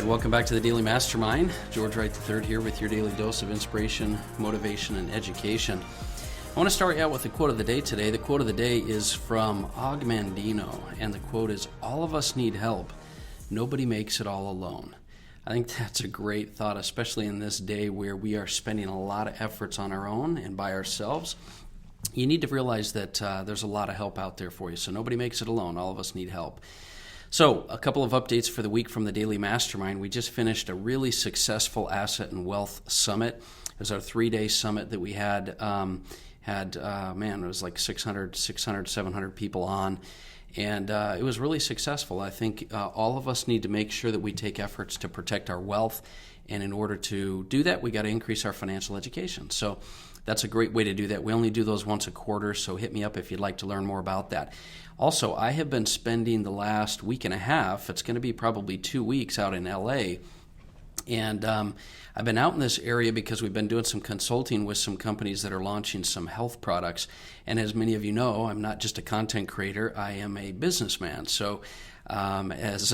right, welcome back to the Daily Mastermind. George Wright III here with your daily dose of inspiration, motivation, and education. I want to start out with the quote of the day today. The quote of the day is from Og Mandino, and the quote is, "All of us need help. Nobody makes it all alone." I think that's a great thought, especially in this day where we are spending a lot of efforts on our own and by ourselves. You need to realize that there's a lot of help out there for you. So nobody makes it alone. All of us need help. So a couple of updates for the week from the Daily Mastermind. We just finished a really successful Asset and Wealth Summit. It was our 3-day summit that we had. It was like 600, 700 people on. And it was really successful. I think all of us need to make sure that we take efforts to protect our wealth. And in order to do that, we got to increase our financial education. So that's a great way to do that. We only do those once a quarter, so hit me up if you'd like to learn more about that. Also, I have been spending the last week and a half, it's going to be probably 2 weeks out in LA, and I've been out in this area because we've been doing some consulting with some companies that are launching some health products. And as many of you know, I'm not just a content creator, I am a businessman. So as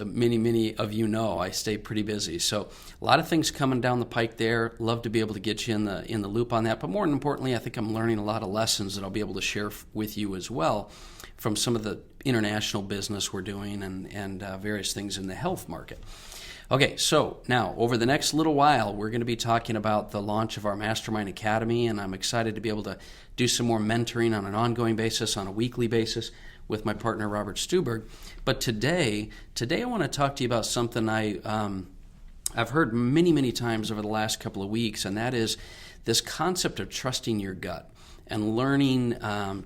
many of you know, I stay pretty busy. So a lot of things coming down the pike there. Love to be able to get you in the loop on that. But more importantly, I think I'm learning a lot of lessons that I'll be able to share with you as well from some of the international business we're doing and various things in the health market. Okay, so now over the next little while, we're going to be talking about the launch of our Mastermind Academy, and I'm excited to be able to do some more mentoring on an ongoing basis, on a weekly basis, with my partner Robert Stuberg. But today I want to talk to you about something I've heard many times over the last couple of weeks, and that is this concept of trusting your gut and learning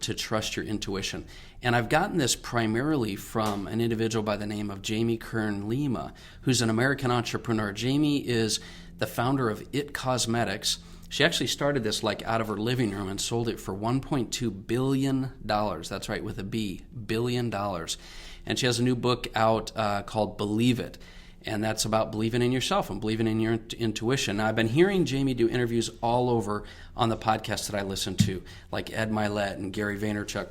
to trust your intuition. And I've gotten this primarily from an individual by the name of Jamie Kern Lima, who's an American entrepreneur. Jamie is the founder of It Cosmetics. She actually started this like out of her living room and sold it for $1.2 billion. That's right, with a B, $1 billion. And she has a new book out called Believe It. And that's about believing in yourself and believing in your intuition. Now, I've been hearing Jamie do interviews all over on the podcasts that I listen to, like Ed Mylett and Gary Vaynerchuk.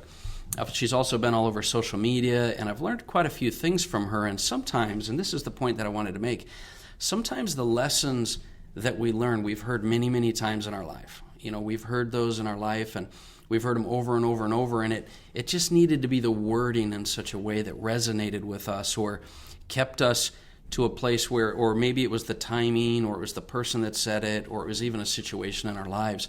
She's also been all over social media, and I've learned quite a few things from her. And sometimes, and this is the point that I wanted to make, sometimes the lessons that we learn, we've heard many times in our life. You know, we've heard those in our life, and we've heard them over and over and over, and it just needed to be the wording in such a way that resonated with us or kept us to a place where, or maybe it was the timing, or it was the person that said it, or it was even a situation in our lives.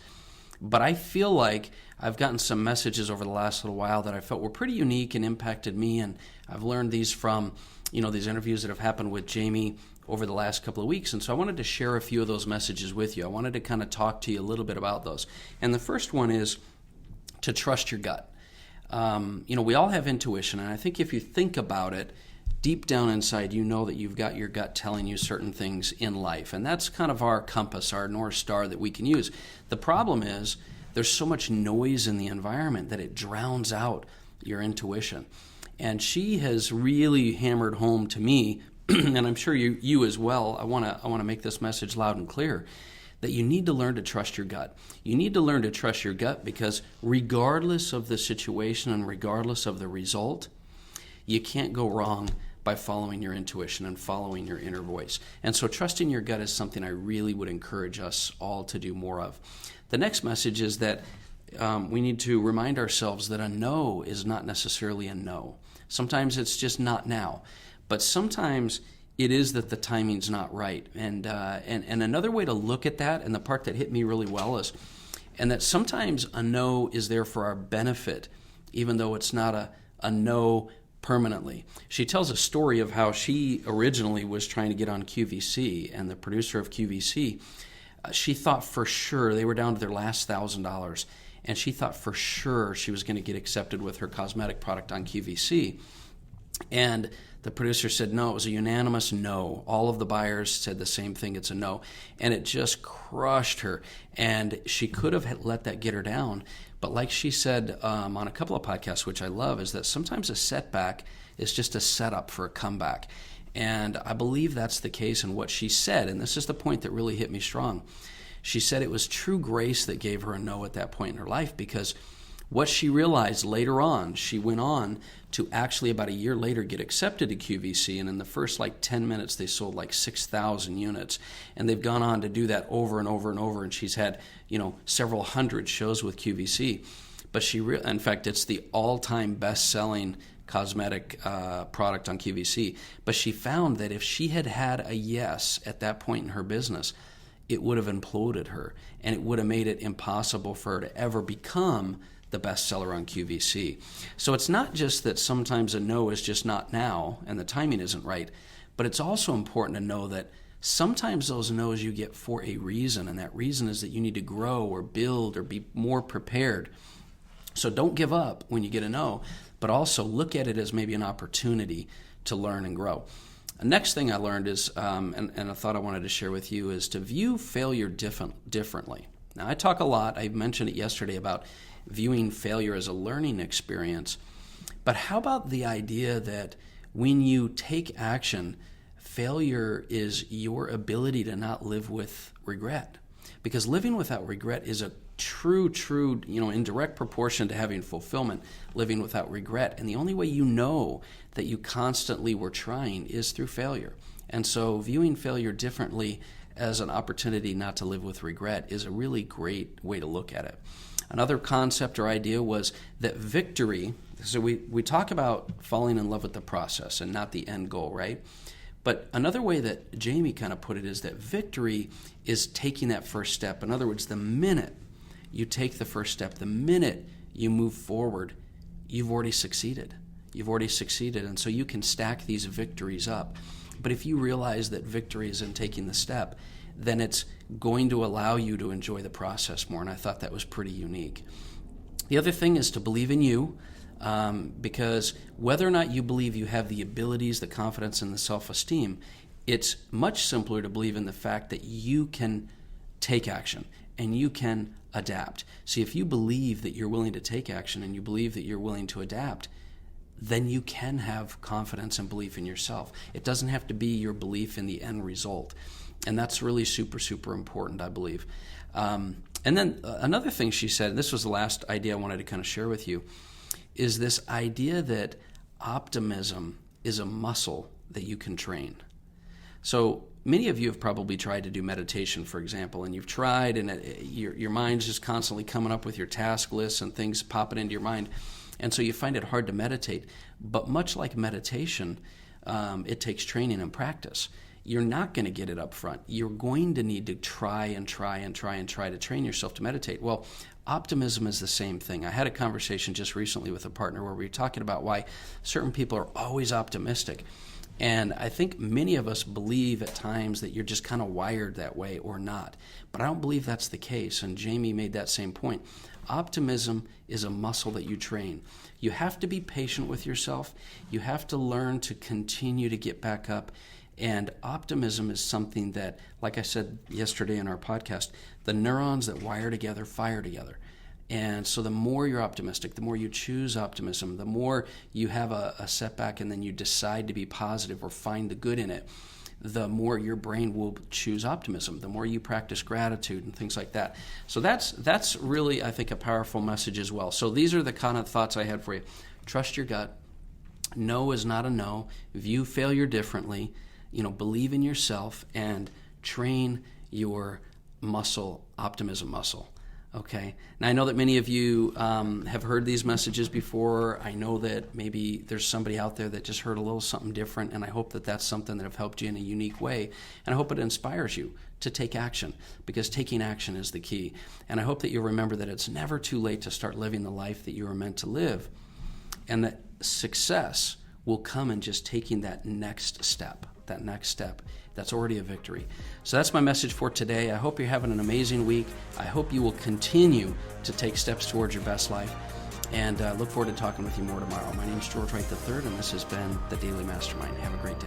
But I feel like I've gotten some messages over the last little while that I felt were pretty unique and impacted me, and I've learned these from, these interviews that have happened with Jamie over the last couple of weeks. And so I wanted to share a few of those messages with you. I wanted to kind of talk to you a little bit about those. And the first one is to trust your gut. We all have intuition, and I think if you think about it, deep down inside, you know that you've got your gut telling you certain things in life. And that's kind of our compass, our North Star that we can use. The problem is there's so much noise in the environment that it drowns out your intuition. And she has really hammered home to me, and I'm sure you as well, I want to make this message loud and clear, that you need to learn to trust your gut. You need to learn to trust your gut because regardless of the situation and regardless of the result, you can't go wrong by following your intuition and following your inner voice. And so trusting your gut is something I really would encourage us all to do more of. The next message is that we need to remind ourselves that a no is not necessarily a no. Sometimes it's just not now. But sometimes it is that the timing's not right. And another way to look at that, and the part that hit me really well, is and that sometimes a no is there for our benefit, even though it's not a no permanently. She tells a story of how she originally was trying to get on QVC, and the producer of QVC, she thought for sure, they were down to their last $1,000, and she thought for sure she was going to get accepted with her cosmetic product on QVC. And the producer said no. It was a unanimous no. All of the buyers said the same thing. It's a no. And it just crushed her. And she could have let that get her down. But like she said on a couple of podcasts, which I love, is that sometimes a setback is just a setup for a comeback. And I believe that's the case in what she said. And this is the point that really hit me strong. She said it was true grace that gave her a no at that point in her life, because What she realized later on, she went on to actually about a year later get accepted to QVC, and in the first 10 minutes they sold 6,000 units, and they've gone on to do that over and over and over, and she's had several hundred shows with QVC. But in fact, it's the all-time best-selling cosmetic product on QVC. But she found that if she had had a yes at that point in her business, it would have imploded her, and it would have made it impossible for her to ever become the bestseller on QVC. So it's not just that sometimes a no is just not now and the timing isn't right, but it's also important to know that sometimes those no's you get for a reason, and that reason is that you need to grow or build or be more prepared. So don't give up when you get a no, but also look at it as maybe an opportunity to learn and grow. The next thing I learned is, and I thought I wanted to share with you, is to view failure differently. Now, I talk a lot, I mentioned it yesterday, about viewing failure as a learning experience. But how about the idea that when you take action, failure is your ability to not live with regret? Because living without regret is a true, in direct proportion to having fulfillment, living without regret. And the only way you know that you constantly were trying is through failure. And so viewing failure differently as an opportunity not to live with regret is a really great way to look at it. Another concept or idea was that victory, so we talk about falling in love with the process and not the end goal, right? But another way that Jamie kind of put it is that victory is taking that first step. In other words, the minute you take the first step, the minute you move forward, you've already succeeded. You've already succeeded, and so you can stack these victories up. But if you realize that victory is in taking the step, then it's going to allow you to enjoy the process more, and I thought that was pretty unique. The other thing is to believe in you, because whether or not you believe you have the abilities, the confidence, and the self-esteem, it's much simpler to believe in the fact that you can take action and you can adapt. See, if you believe that you're willing to take action and you believe that you're willing to adapt, then you can have confidence and belief in yourself. It doesn't have to be your belief in the end result. And that's really super, super important, I believe. And then another thing she said, and this was the last idea I wanted to kind of share with you, is this idea that optimism is a muscle that you can train. So many of you have probably tried to do meditation, for example, and you've tried, and your mind's just constantly coming up with your task lists and things popping into your mind. And so you find it hard to meditate. But much like meditation, it takes training and practice. You're not going to get it up front. You're going to need to try to train yourself to meditate. Well, optimism is the same thing. I had a conversation just recently with a partner where we were talking about why certain people are always optimistic. And I think many of us believe at times that you're just kind of wired that way or not. But I don't believe that's the case. And Jamie made that same point. Optimism is a muscle that you train. You have to be patient with yourself. You have to learn to continue to get back up. And optimism is something that, like I said yesterday in our podcast, the neurons that wire together fire together. And so the more you're optimistic, the more you choose optimism, the more you have a setback and then you decide to be positive or find the good in it, the more your brain will choose optimism, the more you practice gratitude and things like that. So that's really, I think, a powerful message as well. So these are the kind of thoughts I had for you. Trust your gut. No is not a no. View failure differently. Believe in yourself and train your optimism muscle. Okay. Now, I know that many of you have heard these messages before. I know that maybe there's somebody out there that just heard a little something different, and I hope that that's something that have helped you in a unique way. And I hope it inspires you to take action, because taking action is the key. And I hope that you'll remember that it's never too late to start living the life that you were meant to live, and that success will come in just taking that next step. That's already a victory. So that's my message for today. I hope you're having an amazing week. I hope you will continue to take steps towards your best life. And look forward to talking with you more tomorrow. My name is George Wright III, and this has been the Daily Mastermind. Have a great day.